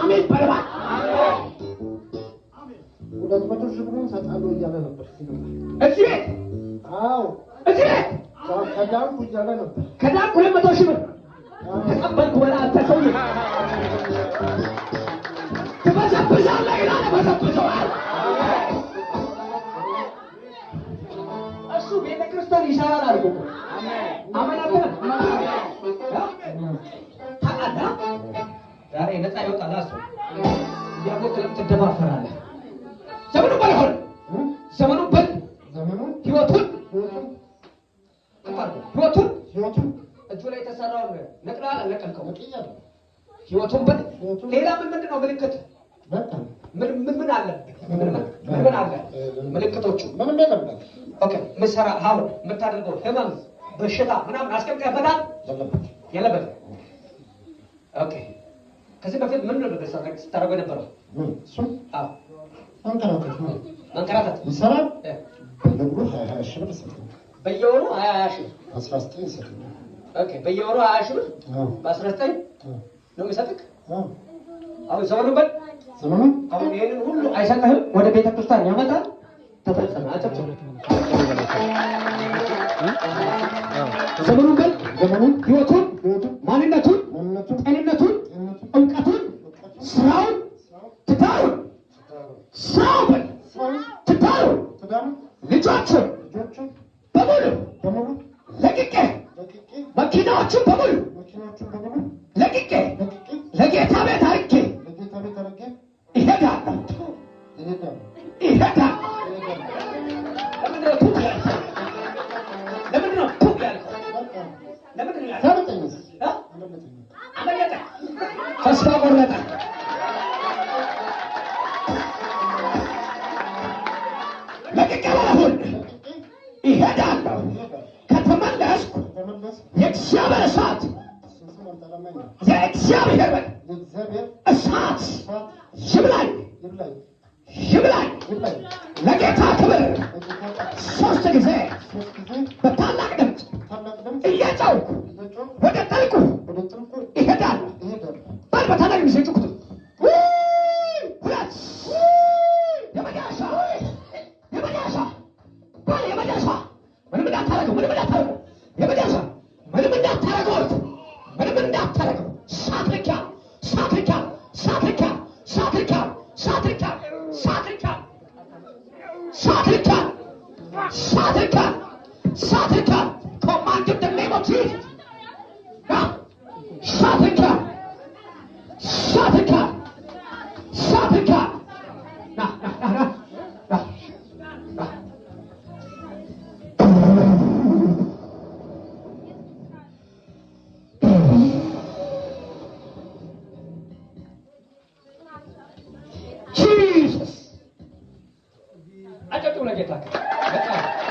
አሜን በለባ ሁለት መቶ ሺህ ብሩን ሰጣለሁ እያለ ነበር ሲነባ እዚህ ቤት አዎ እዚህ ቤት ከዳንኩ እያለ ነበር ከዳንኩ 200 ሺህ ብር ተቀበልኩ በላ አንተ ሰውዬ ትበሰብሳለህ ይላል በሰብሰዋል እሱ ቤተክርስቲያን ይሰራል አልኩ አሜን ታቃዳ ዛሬ ነፃ ይወጣል አሱ ያቆጥለም ተደፋፈራለህ ዘመኑ ባይሆን ዘመኑ በል ዘመኑ ህይወቱን ህይወቱን እጁ ላይ የተሰራው ነቅላ አለቀልከው ወጥያለሁ ህይወቱን በል ሌላ ምንድነው ምልክት በጣም ምን አለ ምን አለ ምልክቶቹ ምንም የለም ኦኬ መስራ አሁን የምታደርገው ህመም በሽታ ምናምን አስቀምጠህበታል የለበትም ኦኬ ከዚህ በፊት ምን ነበር ስታደርገው የነበረው እሱ መንከራተት ይሰራል በየወሩ 20 ሺህ ብር ይሰጣል በየወሩ 20 ሺህ 19 ይሰጣል ኦኬ በየወሩ 20 ሺህ ብር በ19 ነው የሚሰጥክ አሁን ዘመኑ በል ዘመኑ አሁን ይሄንን ሁሉ አይሰጥህም ወደ ቤተ ክርስቲያን ያመጣል ተፈጸመ አጨብጭብ ዘመኑ በል ዘመኑ ህይወቱን ማንነቱን ጤንነቱን እውቀቱን ስራውን ትዳሩን ስራውን ትዳሩን ልጆቹን በሙሉ ለቅቄ መኪናዎቹን በሙሉ ለቅቄ ለጌታ ቤት አድርጌ ይሄዳለሁ ለምንድነው ቱክ ያልከው ለምንድነው አመለጠ ተስፋ ቆረጠ ለቅቄ አሁን ይሄዳለሁ ከተመለስኩ የእግዚአብሔር እሳት የእግዚአብሔር እሳት ይብላኝ ለጌታ ክብር 3 ጊዜ በታላቅ ድምፅ እየጮኽኩ ወደ ጥልቁ ይሄዳለሁ በል በታላቅ ጊዜ ጮኽኩት ሁለት የመጨረሻ ምንም እንዳታረገው Satrika command in the name of Jesus Satrika Jesus I don't know what I get like